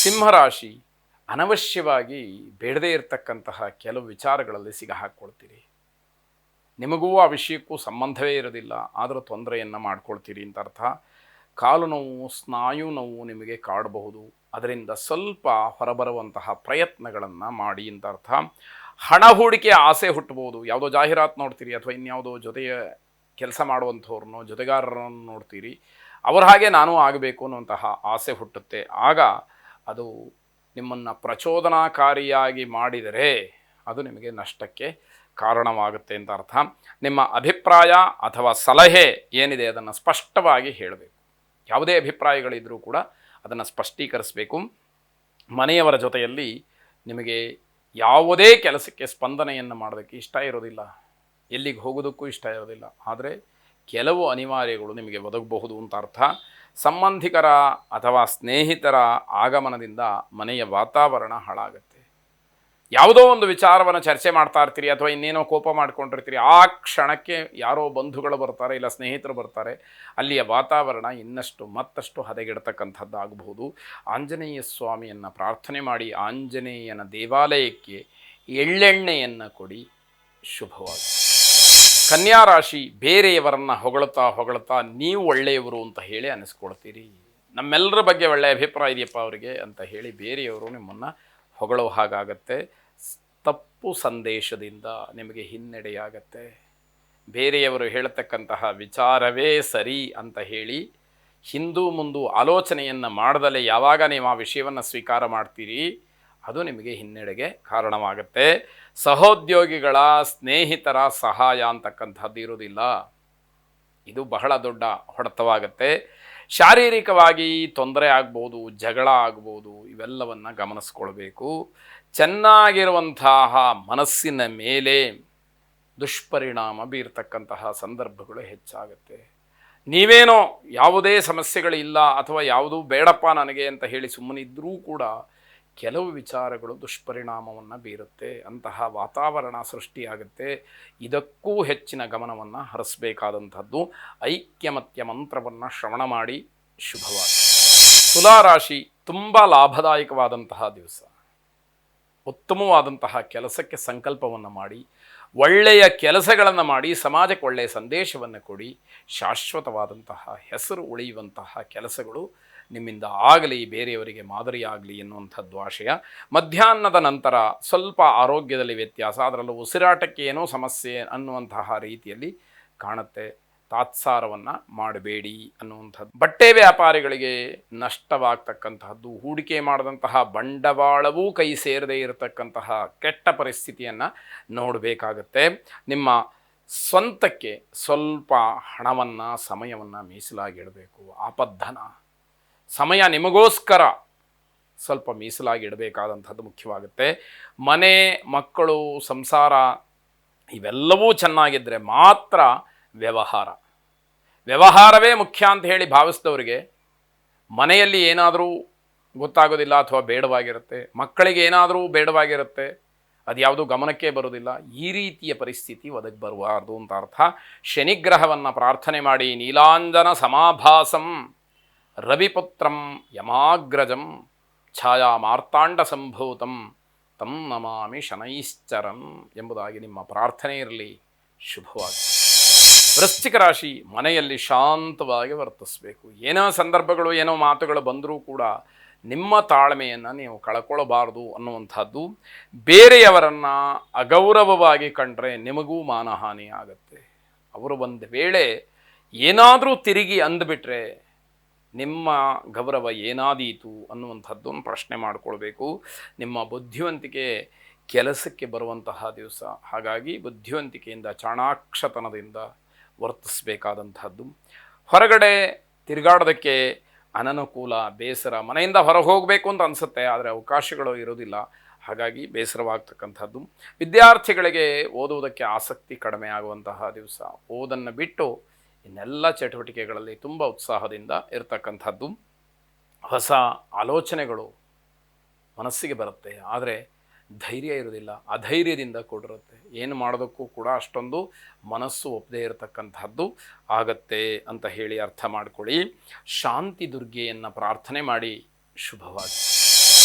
ಸಿಂಹರಾಶಿ, ಅನವಶ್ಯವಾಗಿ ಬೇಡದೇ ಇರತಕ್ಕಂತಹ ಕೆಲವು ವಿಚಾರಗಳಲ್ಲಿ ಸಿಗಹಾಕ್ಕೊಳ್ತೀರಿ. ನಿಮಗೂ ಆ ವಿಷಯಕ್ಕೂ ಸಂಬಂಧವೇ ಇರೋದಿಲ್ಲ, ಆದರೂ ತೊಂದರೆಯನ್ನು ಮಾಡ್ಕೊಳ್ತೀರಿ ಅಂತ ಅರ್ಥ. ಕಾಲು ನೋವು, ಸ್ನಾಯು ನೋವು ನಿಮಗೆ ಕಾಡಬಹುದು. ಅದರಿಂದ ಸ್ವಲ್ಪ ಹೊರಬರುವಂತಹ ಪ್ರಯತ್ನಗಳನ್ನು ಮಾಡಿ ಅಂತ ಅರ್ಥ. ಹಣ ಹೂಡಿಕೆ ಆಸೆ ಹುಟ್ಟಬಹುದು. ಯಾವುದೋ ಜಾಹೀರಾತು ನೋಡ್ತೀರಿ ಅಥವಾ ಇನ್ಯಾವುದೋ ಜೊತೆಯ ಕೆಲಸ ಮಾಡುವಂಥವ್ರನ್ನೋ ಜೊತೆಗಾರರನ್ನು ನೋಡ್ತೀರಿ, ಅವರ ಹಾಗೆ ನಾನೂ ಆಗಬೇಕು ಅನ್ನುವಂತಹ ಆಸೆ ಹುಟ್ಟುತ್ತೆ. ಆಗ ಅದು ನಿಮ್ಮನ್ನು ಪ್ರಚೋದನಾಕಾರಿಯಾಗಿ ಮಾಡಿದರೆ ಅದು ನಿಮಗೆ ನಷ್ಟಕ್ಕೆ ಕಾರಣವಾಗುತ್ತೆ ಅಂತ ಅರ್ಥ. ನಿಮ್ಮ ಅಭಿಪ್ರಾಯ ಅಥವಾ ಸಲಹೆ ಏನಿದೆ ಅದನ್ನು ಸ್ಪಷ್ಟವಾಗಿ ಹೇಳಬೇಕು. ಯಾವುದೇ ಅಭಿಪ್ರಾಯಗಳಿದ್ದರೂ ಕೂಡ ಅದನ್ನು ಸ್ಪಷ್ಟೀಕರಿಸಬೇಕು. ಮನೆಯವರ ಜೊತೆಯಲ್ಲಿ ನಿಮಗೆ ಯಾವುದೇ ಕೆಲಸಕ್ಕೆ ಸ್ಪಂದನೆಯನ್ನು ಮಾಡೋದಕ್ಕೆ ಇಷ್ಟ ಇರೋದಿಲ್ಲ, ಎಲ್ಲಿಗೆ ಹೋಗೋದಕ್ಕೂ ಇಷ್ಟ ಇರೋದಿಲ್ಲ. ಆದರೆ ಕೆಲವು ಅನಿವಾರ್ಯಗಳು ನಿಮಗೆ ಒದಗಬಹುದು ಅಂತ ಅರ್ಥ. ಸಂಬಂಧಿಕರ ಅಥವಾ ಸ್ನೇಹಿತರ ಆಗಮನದಿಂದ ಮನೆಯ ವಾತಾವರಣ ಹಾಳಾಗುತ್ತೆ. ಯಾವುದೋ ಒಂದು ವಿಚಾರವನ್ನು ಚರ್ಚೆ ಮಾಡ್ತಾ ಇರ್ತೀರಿ ಅಥವಾ ಇನ್ನೇನೋ ಕೋಪ ಮಾಡ್ಕೊಂಡಿರ್ತೀರಿ, ಆ ಕ್ಷಣಕ್ಕೆ ಯಾರೋ ಬಂಧುಗಳು ಬರ್ತಾರೆ, ಇಲ್ಲ ಸ್ನೇಹಿತರು ಬರ್ತಾರೆ, ಅಲ್ಲಿಯ ವಾತಾವರಣ ಮತ್ತಷ್ಟು ಹದಗೆಡ್ತಕ್ಕಂಥದ್ದು ಆಗಬಹುದು. ಆಂಜನೇಯ ಸ್ವಾಮಿಯನ್ನು ಪ್ರಾರ್ಥನೆ ಮಾಡಿ ಆಂಜನೇಯನ ದೇವಾಲಯಕ್ಕೆ ಎಳ್ಳೆಣ್ಣೆಯನ್ನು ಕೊಡಿ, ಶುಭವಾಗಿ. ಕನ್ಯಾ ರಾಶಿ, ಬೇರೆಯವರನ್ನು ಹೊಗಳುತ್ತಾ ನೀವು ಒಳ್ಳೆಯವರು ಅಂತ ಹೇಳಿ ಅನಿಸ್ಕೊಳ್ತೀರಿ. ನಮ್ಮೆಲ್ಲರ ಬಗ್ಗೆ ಒಳ್ಳೆಯ ಅಭಿಪ್ರಾಯ ಇದೆಯಪ್ಪ ಅವರಿಗೆ ಅಂತ ಹೇಳಿ ಬೇರೆಯವರು ನಿಮ್ಮನ್ನು ಹೊಗಳೋ ಹಾಗಾಗತ್ತೆ. ತಪ್ಪು ಸಂದೇಶದಿಂದ ನಿಮಗೆ ಹಿನ್ನಡೆಯಾಗತ್ತೆ. ಬೇರೆಯವರು ಹೇಳತಕ್ಕಂತಹ ವಿಚಾರವೇ ಸರಿ ಅಂತ ಹೇಳಿ ಹಿಂದೂ ಮುಂದು ಆಲೋಚನೆಯನ್ನು ಮಾಡದಲೇ ಯಾವಾಗ ನೀವು ಆ ವಿಷಯವನ್ನು ಸ್ವೀಕಾರ ಮಾಡ್ತೀರಿ, ಅದು ನಿಮಗೆ ಹಿನ್ನಡೆಗೆ ಕಾರಣವಾಗುತ್ತೆ. ಸಹೋದ್ಯೋಗಿಗಳ ಸ್ನೇಹಿತರ ಸಹಾಯ ಅಂತಕ್ಕಂಥದ್ದು ಇರೋದಿಲ್ಲ. ಇದು ಬಹಳ ದೊಡ್ಡ ಹೊಡೆತವಾಗುತ್ತೆ. ಶಾರೀರಿಕವಾಗಿ ತೊಂದರೆ ಆಗ್ಬೋದು, ಜಗಳ ಆಗ್ಬೋದು, ಇವೆಲ್ಲವನ್ನು ಗಮನಿಸ್ಕೊಳ್ಬೇಕು. ಚೆನ್ನಾಗಿರುವಂತಹ ಮನಸ್ಸಿನ ಮೇಲೆ ದುಷ್ಪರಿಣಾಮ ಬೀರ್ತಕ್ಕಂತಹ ಸಂದರ್ಭಗಳು ಹೆಚ್ಚಾಗುತ್ತೆ. ನೀವೇನೋ ಯಾವುದೇ ಸಮಸ್ಯೆಗಳಿಲ್ಲ ಅಥವಾ ಯಾವುದೂ ಬೇಡಪ್ಪ ನನಗೆ ಅಂತ ಹೇಳಿ ಸುಮ್ಮನಿದ್ದರೂ ಕೂಡ ಕೆಲವು ವಿಚಾರಗಳು ದುಷ್ಪರಿಣಾಮವನ್ನು ಬೀರುತ್ತೆ. ಅಂತಹ ವಾತಾವರಣ ಸೃಷ್ಟಿಯಾಗುತ್ತೆ. ಇದಕ್ಕೂ ಹೆಚ್ಚಿನ ಗಮನವನ್ನು ಹರಿಸಬೇಕಾದಂಥದ್ದು. ಐಕ್ಯಮತ್ಯ ಮಂತ್ರವನ್ನು ಶ್ರವಣ ಮಾಡಿ, ಶುಭವಾಗಿ. ತುಲಾರಾಶಿ, ತುಂಬ ಲಾಭದಾಯಕವಾದಂತಹ ದಿವಸ. ಉತ್ತಮವಾದಂತಹ ಕೆಲಸಕ್ಕೆ ಸಂಕಲ್ಪವನ್ನು ಮಾಡಿ, ಒಳ್ಳೆಯ ಕೆಲಸಗಳನ್ನು ಮಾಡಿ, ಸಮಾಜಕ್ಕೆ ಒಳ್ಳೆಯ ಸಂದೇಶವನ್ನು ಕೊಡಿ. ಶಾಶ್ವತವಾದಂತಹ ಹೆಸರು ಉಳಿಯುವಂತಹ ಕೆಲಸಗಳು ನಿಮ್ಮಿಂದ ಆಗಲಿ, ಬೇರೆಯವರಿಗೆ ಮಾದರಿಯಾಗಲಿ ಎನ್ನುವಂಥದ್ದು ಆಶಯ. ಮಧ್ಯಾಹ್ನದ ನಂತರ ಸ್ವಲ್ಪ ಆರೋಗ್ಯದಲ್ಲಿ ವ್ಯತ್ಯಾಸ, ಅದರಲ್ಲೂ ಉಸಿರಾಟಕ್ಕೆ ಏನೋ ಸಮಸ್ಯೆ ಅನ್ನುವಂತಹ ರೀತಿಯಲ್ಲಿ ಕಾಣುತ್ತೆ. ತಾತ್ಸಾರವನ್ನು ಮಾಡಬೇಡಿ ಅನ್ನುವಂಥದ್ದು. ಬಟ್ಟೆ ವ್ಯಾಪಾರಿಗಳಿಗೆ ನಷ್ಟವಾಗ್ತಕ್ಕಂತಹದ್ದು, ಹೂಡಿಕೆ ಮಾಡಿದಂತಹ ಬಂಡವಾಳವೂ ಕೈ ಸೇರದೇ ಇರತಕ್ಕಂತಹ ಕೆಟ್ಟ ಪರಿಸ್ಥಿತಿಯನ್ನು ನೋಡಬೇಕಾಗತ್ತೆ. ನಿಮ್ಮ ಸ್ವಂತಕ್ಕೆ ಸ್ವಲ್ಪ ಹಣವನ್ನು, ಸಮಯವನ್ನು ಮೀಸಲಾಗಿಡಬೇಕು. ಆಪದ್ಧನ ಸಮಯ ನಿಮಗೋಸ್ಕರ ಸ್ವಲ್ಪ ಮೀಸಲಾಗಿ ಇಡಬೇಕಾದಂಥದ್ದು ಮುಖ್ಯವಾಗುತ್ತೆ. ಮನೆ, ಮಕ್ಕಳು, ಸಂಸಾರ ಇವೆಲ್ಲವೂ ಚೆನ್ನಾಗಿದ್ದರೆ ಮಾತ್ರ ವ್ಯವಹಾರವೇ ಮುಖ್ಯ ಅಂತ ಹೇಳಿ ಭಾವಿಸಿದವರಿಗೆ ಮನೆಯಲ್ಲಿ ಏನಾದರೂ ಗೊತ್ತಾಗೋದಿಲ್ಲ ಅಥವಾ ಬೇಡವಾಗಿರುತ್ತೆ, ಮಕ್ಕಳಿಗೆ ಏನಾದರೂ ಬೇಡವಾಗಿರುತ್ತೆ, ಅದು ಯಾವುದೂ ಗಮನಕ್ಕೆ ಬರೋದಿಲ್ಲ. ಈ ರೀತಿಯ ಪರಿಸ್ಥಿತಿ ಒದಗಿ ಬರಬಾರ್ದು ಅಂತ ಅರ್ಥ. ಶನಿಗ್ರಹವನ್ನು ಪ್ರಾರ್ಥನೆ ಮಾಡಿ, ನೀಲಾಂಜನ ಸಮಾಭಾಸಂ ರವಿಪುತ್ರಂ ಯಮಾಗ್ರಜಂ ಛಾಯಾ ಮಾರ್ತಾಂಡ ಸಂಭೂತಂ ತಂ ನಮಾಮಿ ಶನೈಶ್ಚರಂ ಎಂಬುದಾಗಿ ನಿಮ್ಮ ಪ್ರಾರ್ಥನೆ ಇರಲಿ, ಶುಭವಾಗಿ. ವೃಶ್ಚಿಕ ರಾಶಿ, ಮನೆಯಲ್ಲಿ ಶಾಂತವಾಗಿ ವರ್ತಿಸಬೇಕು. ಏನೋ ಸಂದರ್ಭಗಳು, ಏನೋ ಮಾತುಗಳು ಬಂದರೂ ಕೂಡ ನಿಮ್ಮ ತಾಳ್ಮೆಯನ್ನು ನೀವು ಕಳ್ಕೊಳ್ಳಬಾರ್ದು ಅನ್ನುವಂಥದ್ದು. ಬೇರೆಯವರನ್ನು ಅಗೌರವವಾಗಿ ಕಂಡ್ರೆ ನಿಮಗೂ ಮಾನಹಾನಿ ಆಗುತ್ತೆ. ಅವರು ಒಂದು ವೇಳೆ ಏನಾದರೂ ತಿರುಗಿ ಅಂದುಬಿಟ್ರೆ ನಿಮ್ಮ ಗೌರವ ಏನಾದೀತು ಅನ್ನುವಂಥದ್ದನ್ನು ಪ್ರಶ್ನೆ ಮಾಡಿಕೊಳ್ಬೇಕು. ನಿಮ್ಮ ಬುದ್ಧಿವಂತಿಕೆ ಕೆಲಸಕ್ಕೆ ಬರುವಂತಹ ದಿವಸ. ಹಾಗಾಗಿ ಬುದ್ಧಿವಂತಿಕೆಯಿಂದ, ಚಾಣಾಕ್ಷತನದಿಂದ ವರ್ತಿಸಬೇಕಾದಂಥದ್ದು. ಹೊರಗಡೆ ತಿರುಗಾಡೋದಕ್ಕೆ ಅನನುಕೂಲ, ಬೇಸರ, ಮನೆಯಿಂದ ಹೊರಗೆ ಹೋಗಬೇಕು ಅಂತ ಅನಿಸುತ್ತೆ, ಆದರೆ ಅವಕಾಶಗಳು ಇರೋದಿಲ್ಲ. ಹಾಗಾಗಿ ಬೇಸರವಾಗ್ತಕ್ಕಂಥದ್ದು. ವಿದ್ಯಾರ್ಥಿಗಳಿಗೆ ಓದುವುದಕ್ಕೆ ಆಸಕ್ತಿ ಕಡಿಮೆ ಆಗುವಂತಹ ದಿವಸ. ಓದನ್ನು ಬಿಟ್ಟು ಇನ್ನೆಲ್ಲ ಚಟುವಟಿಕೆಗಳಲ್ಲಿ ತುಂಬ ಉತ್ಸಾಹದಿಂದ ಇರತಕ್ಕಂಥದ್ದು. ಹೊಸ ಆಲೋಚನೆಗಳು ಮನಸ್ಸಿಗೆ ಬರುತ್ತೆ, ಆದರೆ ಧೈರ್ಯ ಇರೋದಿಲ್ಲ, ಅಧೈರ್ಯದಿಂದ ಕೂಡಿರುತ್ತೆ. ಏನು ಮಾಡೋದಕ್ಕೂ ಕೂಡ ಅಷ್ಟೊಂದು ಮನಸ್ಸು ಒಪ್ಪದೇ ಇರತಕ್ಕಂಥದ್ದು ಆಗತ್ತೆ ಅಂತ ಹೇಳಿ ಅರ್ಥ ಮಾಡ್ಕೊಳ್ಳಿ. ಶಾಂತಿ ದುರ್ಗೆಯನ್ನು ಪ್ರಾರ್ಥನೆ ಮಾಡಿ, ಶುಭವಾಗಿ.